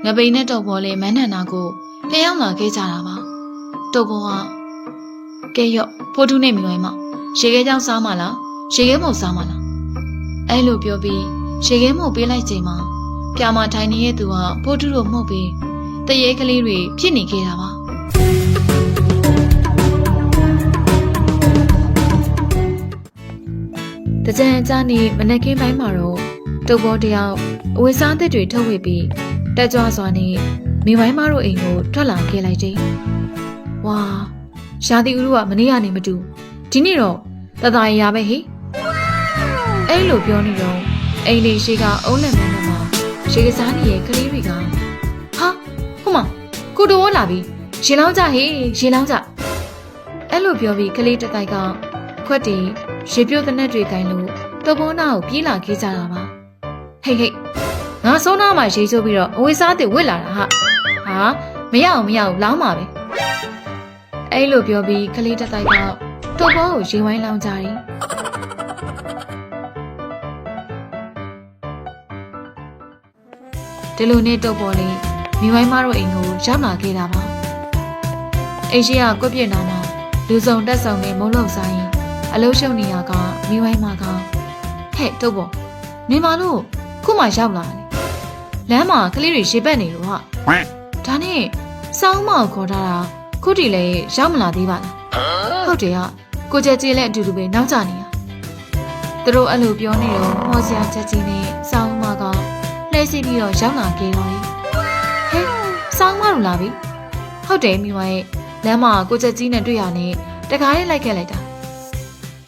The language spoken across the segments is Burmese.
ငပိန်နဲ့တုတ်ပေါ်လေးမန်းနန္နာကိုပြန်ရောက်လာခဲ့ကြတာပါတုတ်ပေါ်ကကဲရော့ဖိုးထုနဲ့မိဝိုင်းမရေခဲကြောင်စားမလားရေခဲမုံစားမလားအဲ့လိုပြောပြီးရေခဲမုံပေးလိုက်ချိန်မှာပြာမထိုင်နေတဲ့သူကဖိုးထုတို့မှုတ်ပြီးတရေကလေးတွေဖြစ်နေခဲ့တာပါတကြံအကြနေမနက်ခင်းပိုင်းမှာတော့တုတ်ပေါ်တယောက်အဝတ်စားသစ်တွေထုတ်ဝေပြီးတက်ကြွစွာနဲ့မိဝိုင်းမတို့အိမ်ကိုထွက်လာခဲ့လိုက်တယ်။ဝါရာသီဥတုကမနေ့ကနေမတူဒီနေ့တော့တသားရပဲဟိ။အဲ့လိုပြောနေတော့အိမ်လေးရှိကအုံးလက်မန်းနဲ့မှာရေကစားနေတဲ့ကလေးတွေကဟာဟိုမကိုတော်လာပြီရေလောင်းကြဟေးရေလောင်းကြအဲ့လိုပြောပြီးကလေးတစ်တိုက်ကခွက်တီရေပြုတ်တဲ့နဲ့တွေကင်လို့တော်ပေါ်နာကိုပြေးလာခဲ့ကြတာပါဟိတ်ငါစောနာမှာရေချိုးပြီးတော့အဝေးစားအစ်ဝစ်လာတာဟာမရအောင်လောင်းပါပဲအဲ့လိုပြောပြီးကလေးတစ်တိုက်ကတော်ပေါ်ကိုရေဝိုင်းလောင်းကြတယ်ဒီလိုနဲ့တော်ပေါ်လေးမိဝိုင်းမတို့အိမ်ကိုရောက်လာခဲ့တာပါအိမ်ရှိကကွက်ပြစ်နာမှာလူစုံတက်ဆောင်နဲ့မုံလုံးဆိုင်အလုံးရှုံနေရကမိဝိုင်းမကဟဲ့တော်ပေါ်နေမလို့ခုမှရောက်လာတယ်လမ်းမှာကလေးတွေရေပက်နေလို့ဟာဒါနဲ့စောင်းမကိုခေါ်ထားတာခုတည်းလည်းရောက်မလာသေးပါလားဟုတ်တယ်ဟာကိုကျဲကျဲလည်းအတူတူပဲနောက်ကျနေတာသူတို့အဲ့လိုပြောနေတော့မော်စရာချက်ကြီးနဲ့စောင်းမကလှည့်စီပြီးတော့ရောက်လာခဲ့တော့ဟဲ့စောင်းမတို့လာပြီဟုတ်တယ်မိမရဲ့လမ်းမှာကိုကျဲကြီးနဲ့တွေ့ရနေတခါလေးလိုက်ခဲ့လိုက်တာ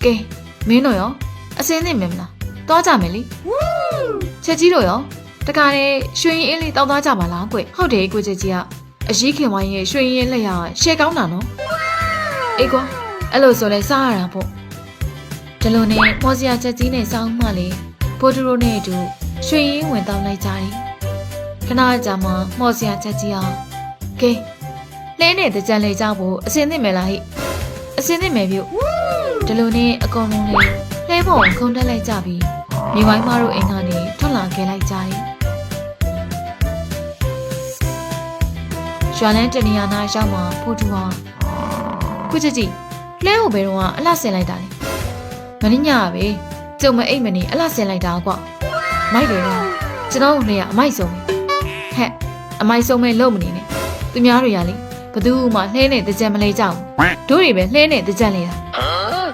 ကဲမင်းတို့ရောအစင်းသိမလားသွားကြမယ်လေချက်ကြီးတို့ရောတခါလေရွှေရင်အင်းလေးတောက်သွားကြပါလားကွဟုတ်တယ်ကိုချက်ကြီးကအရေးခင်ဝိုင်းရဲ့ရွှေရင်လက်ရရှယ်ကောင်းတာနော်အေးကွာအဲ့လိုဆိုလဲစားရတာပေါ့ဒီလိုနဲ့မော်စရာချက်ကြီးနဲ့စောင်းမှလေဖိုးတူတို့နဲ့အတူရွှေရင်ဝင်တောင်းလိုက်ကြတယ်ခဏကြာမှမော်စရာချက်ကြီးအောင်ကဲလဲနဲ့တကြံလေကြဖို့အစင်းသိမယ်လားဟိအစင်းသိမယ်ပြုဒီလိုနဲ့အကုန်လုံးလေးလဲဖို့ခုံတက်လိုက်ကြပြီးမိဝိုင်းမတို့အိမ်ကနေထွက်လာခဲ့လိုက်ကြတယ်ရွာလန်းတနေရာနာရောက်မှဖိုးတူဟာခုချစ်ကြီးလဲကိုဘယ်တော့ကအလှဆင်လိုက်တာလဲမင်းညပဲကြုံမအိတ်မနေအလှဆင်လိုက်တာကွာမိုက်တယ်တော့ကျွန်တော်တို့လည်းအမိုက်ဆုံးဟဲ့အမိုက်ဆုံးမဲ့လုံးမနေနဲ့သူများတွေကလေဘသူမှလှဲနဲ့တကြံမလဲကြဘူးတို့တွေပဲလှဲနဲ့တကြံလဲတာ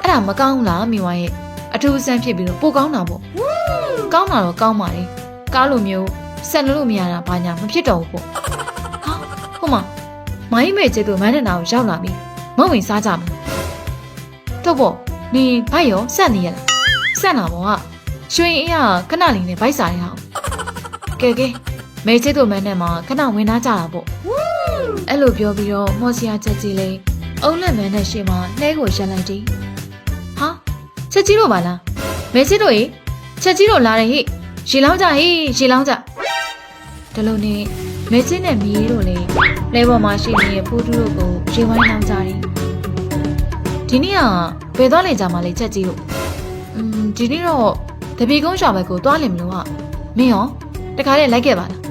အဲ့ဒါမကောင်းလားမိဝိုင်းရဲ့အထူးဆန်းဖြစ်ပြီးတော့ပိုကောင်းတာပေါ့ကောင်းတာတော့ကောင်းပါလေကားလိုမျိုးဆက်လို့မရတာဘာညာမဖြစ်တော့ဘူးပေါ့ဟာဟိုမှာမိုင်းမဲကျတို့မန်းတနာကိုရောက်လာပြီမဝင်စားကြမယ်တော့ပေါ့နေဘိုက်ရောဆက်နေရလားဆက်လာပေါ့ဟာရွှေအင်းကခဏလေးနဲ့ဘိုက်စားရအောင်ကဲမဲကျတို့မန်းနဲ့မှာခဏဝင်သားကြတာပေါ့အဲ့လိုပြောပြီးတော့မော်စရာချက်ကြီးလေးအုံးလက်မန်းနဲ့ရှေ့မှာနှဲကိုရက်လိုက်တယ်ဟာချက်ကြီးတို့ပါလားမဲချစ်တို့ရေချက်ကြီးတို့လာတယ်ဟိရေလောင်းကြဟိရေလောင်းကြဒီလိုနဲ့မဲချစ်နဲ့မီးတို့လည်းလဲပေါ်မှာရှိနေတဲ့ဖိုးတူတို့ကိုရေဝိုင်းလောင်းကြတယ်ဒီနေ့ကဘယ်သွားလေကြမှာလဲချက်ကြီးတို့ဒီနေ့တော့တပီကုန်းရွာဘက်ကိုသွားလင်မလို့ဟာမင်းရောတခါလေးလိုက်ခဲ့ပါလား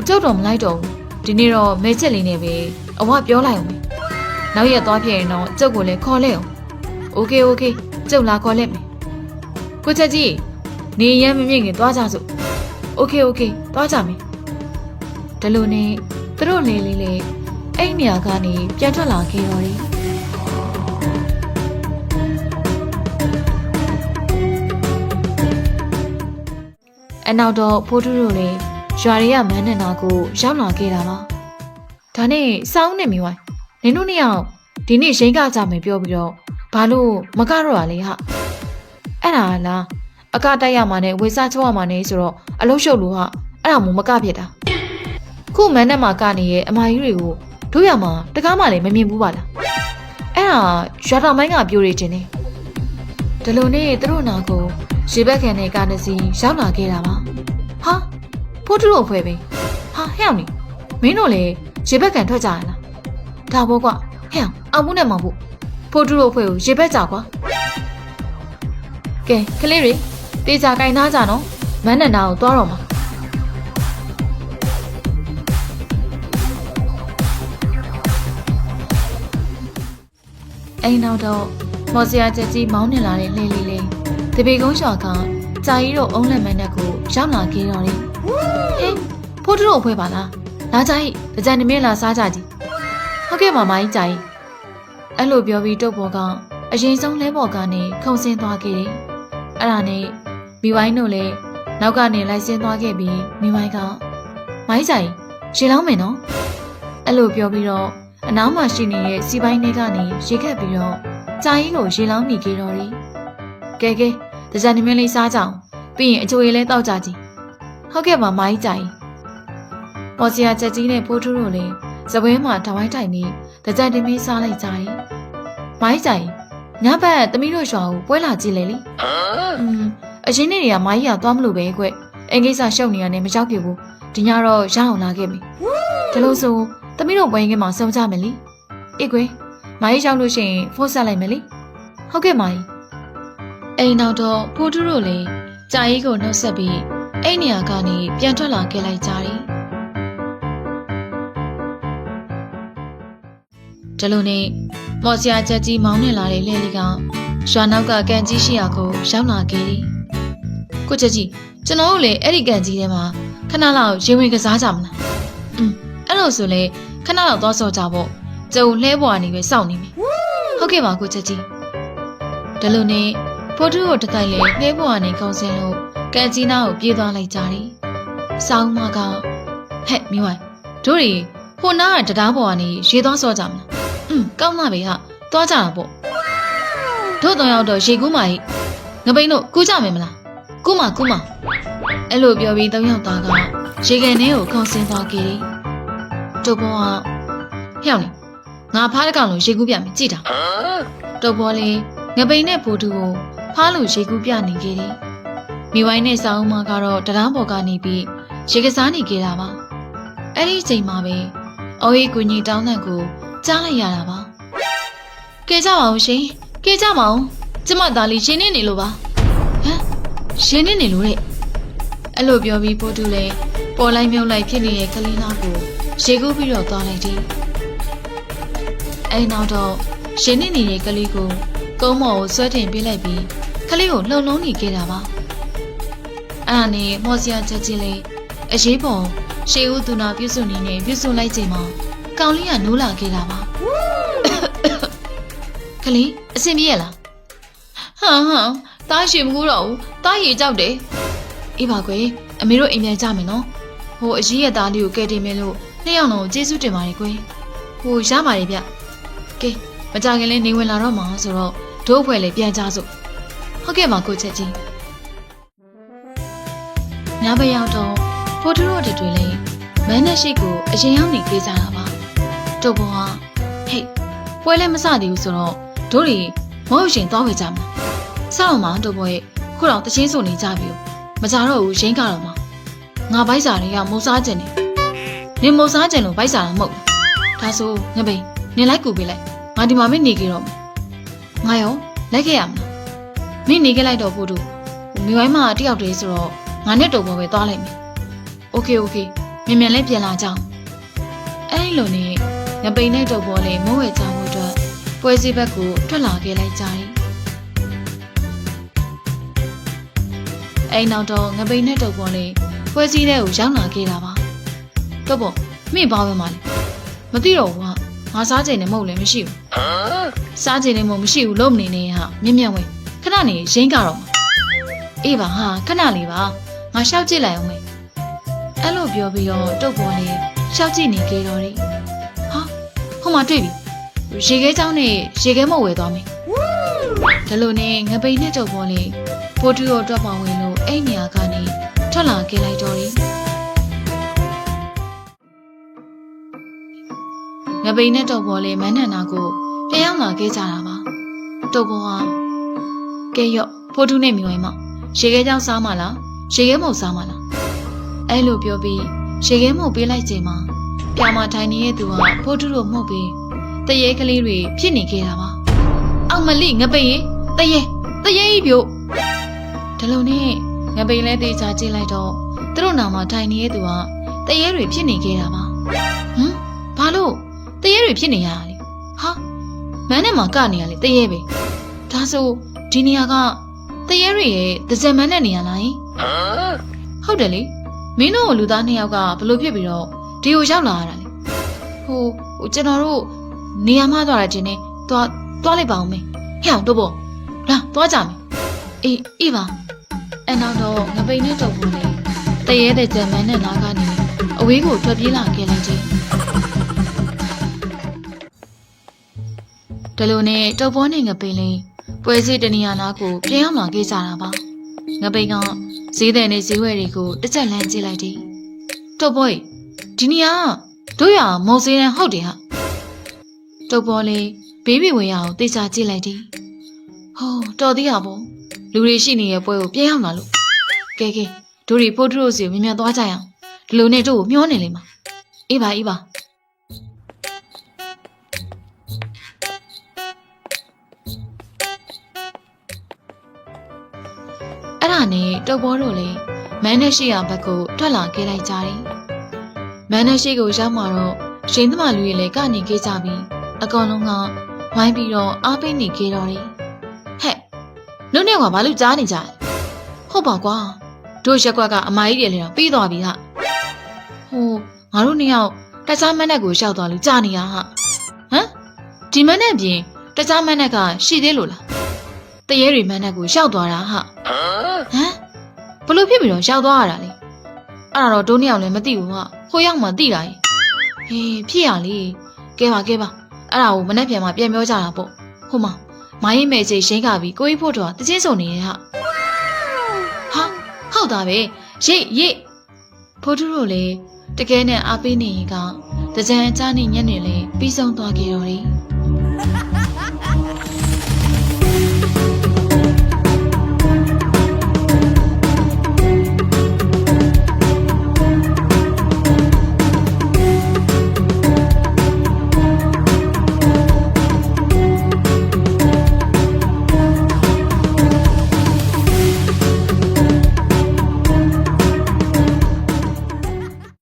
ကျုပ်တော့မလိုက်တော့ဘူးဒီနေ့တော့မဲချစ်လေးနဲ့ပဲအဝပြောလိုက်အောင်နောက်ရက်သွားပြရင်တော့ကျုပ်ကိုလည်းခေါ်လိုက်အောင်โอเคကျုပ်လာခေါ်လိုက်မယ်ကိုချက်ကြီးနေရမ်းမမြင့်ခင်သွားကြစို့โอเคသွားကြမယ်ဒီလိုနဲ့သူတို့လေးလေးအဲ့နေရာကနေပြန်ထွက်လာခဲ့တော့တယ်အနောက်တော့ဖိုးတူတို့လည်းရွာတွေကမန်းနန္ဒာကိုရောက်လာခဲ့တာပါဒါနဲ့စောင်းနေမိဝိုင်းနင်တို့နှစ်ယောက်ဒီနေ့ရိတ်ကကြမယ်ပြောပြီးတော့ဘာလို့မကတော့ရလဲဟာအဲ့ဒါလားအကတိုက်ရမှာနဲ့ဝေစားချောရမှာနဲ့ဆိုတော့အလုံးရှုပ်လို့ဟာအဲ့ဒါမို့မကဖြစ်တာခုမန်းနဲ့မှာကနေရဲ့အမကြီးတွေကိုတို့ရမှာတကားမှလည်းမမြင်ဘူးပါလားအဲ့ဒါရွာတော်မိုင်းကပြိုနေခြင်းနေဒီလိုနဲ့သူတို့နာကိုရေဘက်ခံတဲ့ကားတစ်စီးရောက်လာခဲ့တာပါဟာဖိုးတူတို့ဖွဲပဲဟာဟဲ့အောင်နေမင်းတို့လည်းရေဘက်ခံထွက်ကြရလားဒါဘောကွဟဲ့အောင်မှုနဲ့မောင်ဖို့ဖိုးတူတို့ဖွဲကိုရေဘက်ကြကွာကဲကလေးတွေတေချာကင်သားကြနော်မန်းနန္ဒာကိုသွားတော့မှာ အိမ်နောက်တော့မော်စရာချက်ကြီးမောင်းနေလာတဲ့လှေလေးလေးတပေကုန်းရွာကကြာကြီးတို့အုံးလက်မန်းတက်ကိုရောက်လာခဲ့တော့တယ်ဟေးဖိုးတို့အဖွဲပါလားလာကြာကြီးကြံနေမင်းလာစားကြကြည့်ဟုတ်ကဲ့ပါမကြီးကြာကြီးအဲ့လိုပြောပြီးတုတ်ပေါ်ကအရင်ဆုံးလဲပေါ်ကနေခုန်ဆင်းသွားခဲ့တယ်အဲ့ဒါနဲ့မိဝိုင်းတို့လည်းနောက်ကနေလိုက်ဆင်းသွားခဲ့ပြီးမိဝိုင်းကမိုင်းဆိုင်ရေလောင်းမယ်နော်အဲ့လိုပြောပြီးတော့အနောက်မှာရှိနေတဲ့စီပိုင်းတွေကနေရေခက်ပြီးတော့ကြာကြီးကိုရေလောင်းနေကြတော့တယ်ကဲတကြံနေမင်းလေးစားကြအောင်ပြီးရင်အချိုရည်လဲတောက်ကြကြည့်ဟုတ်ကဲ့ပါမိုင်းကြာကြီးပေါ်စရာချက်ကြီးနဲ့ဖိုးထူးတို့လည်းစပွဲမှာထောင်ဝိုင်းထိုင်ပြီးတကြံတင်မင်းစားလိုက်ကြတယ်မိုင်းကြာကြီးညဘက်သမီးတို့ရွာကိုပွဲလာကြည့်လေလေအရင်နေ့တွေကမိုင်းကြီးကသွားမလို့ပဲကွအင်္ဂိစ္စရှုပ်နေရတယ်မရောက်ပြဘူးဒီညတော့ရအောင်လာခဲ့ပြီဒါလို့ဆိုသမီးတို့ပွဲရင်ကမှစုံကြမယ်လေအေးကွမိုင်းရောက်လို့ရှိရင်ဖုန်းဆက်လိုက်မယ်လေဟုတ်ကဲ့မိုင်းအိမ်နောက်တော့ဖိုးထူးတို့လည်းကြာကြီးကိုနှုတ်ဆက်ပြီးအိမ်နေရာကနေပြန်ထွက်လာခဲ့လိုက်ကြတယ်ဒါလို့နဲ့မော်စရာချက်ကြီးမောင်းနေလာတဲ့လဲလီကရွာနောက်ကကန်ကြီးရှိရာကိုရောက်လာခဲ့တယ်ကိုချက်ကြီးကျွန်တော်တို့လည်းအဲ့ဒီကန်ကြီးထဲမှာခဏလောက်ရေဝင်ကစားကြမလားအဲ့လိုဆိုလေခဏလောက်သွားစောကြဖို့ကျုံလှဲပေါ်ကနေပဲစောင့်နေမယ်ဟုတ်ကဲ့ပါကိုချက်ကြီးဒါလို့နဲ့ဖိုးထူးကိုတတိုက်လေလှဲပေါ်ကနေခုံစင်းလို့ကန်ကြီးနားကိုပြေးသွားလိုက်ကြတယ်စောင်းမကဟဲ့မိဝိုင်းတို့တွေဟိုနားကတရားပေါ်ကနေရေသွားစောကြမလားကောင်းလာပြီဟာသွားကြတာပေါ့တို့တော့ရောက်တော့ရေကူးမာကြီးငပိန်တို့ကူးကြမယ်မလားကူးမာအဲ့လိုပြောပြီး၃ယောက်သားကရေကန်ထဲကိုခုန်ဆင်းသွားခဲ့တယ်တို့ဘောကဟျောင်းနေငါဖားတကောင်လို့ရေကူးပြမယ်ကြည့်တာတို့ဘောလေးငပိန်နဲ့ဖိုးတူကိုဖားလို့ရေကူးပြနေခဲ့တယ်မိဝိုင်းနဲ့ဆောင်းမကတော့တရားပေါ်ကနေပြီးရေကစားနေခဲ့တာပါအဲ့ဒီချိန်မှာပဲအော်ရီကူညီတောင်းတဲ့ကိုကြားလိုက်ရတာပါကဲကြပါဦးရှင်ကဲကြပါဦးကျမသားလေးရှင်နေလို့ပါဟမ်ရှင်နေလို့တဲ့အဲ့လိုပြောပြီးပို့တူလဲပေါ်လိုက်မြုပ်လိုက်ဖြစ်နေတဲ့ကလေးနာကိုရေကူးပြီးတော့သွားလိုက်တယ်အဲ့နောက်တော့ရှင်နေတဲ့ကလေးကိုကုန်းမော်ကိုဆွဲတင်ပေးလိုက်ပြီးကလေးကိုလှုံလုံးနေခဲ့တာပါအဲ့ဒါနဲ့မော်စရာချက်ချင်းလေးအရေးပေါ်ရှေးဦးသူနာပြုစုနေနဲ့ပြုစုလိုက်ချိန်မှာကောင်လေးကနိုးလာခဲ့တာပါကလေးအဆင်ပြေရလားဟာတားရှည်မကူတော့ဘူးတားရည်ကြောက်တယ်အေးပါကွယ်အမေတို့အိမ်ပြန်ကြမယ်နော်ဟိုအကြီးရဲ့သားလေးကိုကယ်တင်မယ်လို့နှစ်ယောက်လုံးကျေးဇူးတင်ပါတယ်ကွယ်ဟိုရပါတယ်ဗျကဲမကြခင်လေးနေဝင်လာတော့မှာဆိုတော့ဒို့အဖွဲ့လေးပြန်ကြစို့ဟုတ်ကဲ့ပါကိုချက်ကြီးညဘက်ရောက်တော့ဖိုးထူးတို့တွေလည်းမန်းနဲ့ရှိကိုအရင်ရောက်နေကြကြတာပါတုတ်ဘောကဟေးပွဲလည်းမစသေးဘူးဆိုတော့တို့တွေမဟုတ်ရှင်သွားဝေကြမှာစောင့်မှာတုတ်ဘောရဲ့ခုတော့တချင်းစုံနေကြပြီမကြတော့ဘူးရင်းကတော့မှာငါဗိုက်စာတွေကမုံစားကျင်နေနင်မုံစားကျင်လို့ဗိုက်စာတော့မဟုတ်ဒါဆိုငပိန်နင်လိုက်ကူပေးလိုက်ငါဒီမှာမနေကြတော့ငါရောလိုက်ခဲ့ရမလားမင်းနေခဲ့လိုက်တော့ဖို့တို့မိဝိုင်းမှာတယောက်တည်းဆိုတော့ငါနဲ့တုတ်ဘောပဲသွားလိုက်မယ်โอเคမြန်လေးပြန်လာကြအောင်အဲ့လိုနဲ့ငပိန်နဲ့တုတ်ဘောလေးမိုးဝဲကြဖို့အတွက်ပွဲစည်းဘက်ကိုထွက်လာခဲ့လိုက်ကြတယ်အဲ့နောက်တော့ငပိန်နဲ့တုတ်ဘောလေးပွဲစည်းတဲ့ကိုရောက်လာခဲ့တာပါတုတ်ဘောမိဘာပဲမလဲမသိတော့ဘူးဟာငါစားချိန်နဲ့မဟုတ်လည်းမရှိဘူးစားချိန်နဲ့မဟုတ်မရှိဘူးလုံးမနေနဲ့ဟာမြင့်ဝဲခဏနေရင်းကတော့အေးပါဟာခဏလေးပါငါရှောက်ကြည့်လိုက်အောင်မေအဲ့လိုပြောပြီးတော့တုတ်ဘောလေးရှောက်ကြည့်နေကြတော့တယ်ဟာဟိုမှာတွေ့ပြီရေခဲเจ้าနဲ့ရေခဲမုတ်ဝဲသွားမယ်ဒါလိုနဲ့ငပိန်နဲ့တုတ်ဘောလေးဖိုးတူရောတွက်ပါဝင်လို့အဲ့နေရာကနေထွက်လာခဲ့လိုက်တော့တယ်ငပိန်နဲ့တုတ်ဘောလေးမန်းနန္နာကိုပြန်ရောက်လာခဲ့ကြတာပါတုတ်ဘောကကဲရော့ဖိုးတူနဲ့မြွေမရေခဲเจ้าစားမလားရေခဲမုတ်စားမလားအဲ့လိုပြောပြီးရေခဲမုတ်ပေးလိုက်ချိန်မှာပြာမထိုင်နေတဲ့သူကဖိုးတူတို့မှုတ်ပြီးတရေကလေးတွေဖြစ်နေခဲ့တာပါအောင်မလိငပိန်ရေတရေကြီးပြို့ဒါလုံးနဲ့ငပိန်လဲသေးချာကြည့်လိုက်တော့သူတို့နာမှာထိုင်နေတဲ့သူကတရေတွေဖြစ်နေခဲ့တာပါဘာလို့တရေတွေဖြစ်နေရတာလဲဟာ မန်းနဲ့မှာကနေရလေတရေပဲဒါဆိုဒီနေရာကတရေတွေရဲ့တကြံမန်းတဲ့နေရာလားဟုတ်တယ်လေမင်းတို့လူသား2ယောက်ကဘလို့ဖြစ်ပြီးတော့ဒီကိုရောက်လာရတာလေဟိုကျွန်တော်တို့နေရာမှာသွားတာချင်းနဲ့သွားလိုက်ပါအောင်မေဟဲ့အောင်တော့ပေါ့လာသွားကြမယ်အေးပါအဲ့နောက်တော့ငပိန်နဲ့တုပ်ဘူးလေတရေတဲ့ကြံမန်းနဲ့နားကနေအဝေးကိုထွက်ပြေးလာခဲ့လိုက်ချင်းဒါလိုနဲ့တုပ်ဘောနဲ့ငပိန်လေးပွဲစည်းတနေရာနာကိုပြန်ရောက်လာခဲ့ကြတာပါငပိန်ကဈေးတဲ့နဲ့ဈေးဝယ်တွေကိုတစ်ချက်လမ်းကြည့်လိုက်တယ်တုပ်ဘောဒီနေရာတို့ရမုံစင်းနဲ့ဟုတ်တယ်ဟာတုပ်ဘောလေးဘေးဘီဝင်ရအောင်တေချာကြည့်လိုက်တယ်ဟိုးတော်သေးရပေါ့လူတွေရှိနေတဲ့ပွဲကိုပြန်ရောက်လာလို့ကဲတို့တွေဖိုးထရိုးစီကိုမြင်သွားကြရအောင်ဒီလိုနဲ့တို့ကိုမျောနေလိမ့်မှာအေးပါအဲ့ဒါနဲ့တုပ်ဘောတို့လည်းမန်းနဲ့ရှိရဘက်ကိုထွက်လာခဲ့လိုက်ကြတယ်မန်းနဲ့ရှိကိုရောက်မှာတော့ရှင်သမလူတွေလည်းကနေခဲ့ကြပြီးအကောင်လုံးကဝိုင်းပြီးတော့အားပေးနေခဲ့တော့တယ်ဟဲ့လူနဲ့ကဘာလို့ကြားနေကြလဲဟုတ်ပါကွာတို့ရက်ကွက်ကအမကြီးတွေလည်းတော့ပြီးသွားပြီဟာဟိုငါတို့2ယောက်တခြားမန်းနဲ့ကိုရှောက်သွားလို့ကြားနေရဟာဟမ်ဒီမန်းနဲ့ပြင်တခြားမန်းနဲ့ကရှိသေးလို့လားတရေတွေမန်းနဲ့ကိုရှောက်သွားတာဟာဟမ်ဘလို့ဖြစ်ပြီးတော့ရှောက်သွားရတာလေအဲ့ဒါတော့တို့2ယောက်လည်းမသိဘူးဟာဟိုရောက်မှသိတာရဲ့ဟေးဖြစ်ရလေကဲပါအဲ့ဒါကိုမနဲ့ပြန်မှပြန်ပြောကြတာပေါ့ဟိုမှာမိုင်းမဲချေရှင်းကပြီးကိုကြီးဖို့တော့တချင်းစုံနေရဲ့ဟာဟုတ်တာပဲရိတ်ဖိုးထူးတို့လည်းတကယ်နဲ့အားပေးနေရင်ကတကြံအချားနေညက်နေလေပြီးဆုံးသွားကြတော့တယ်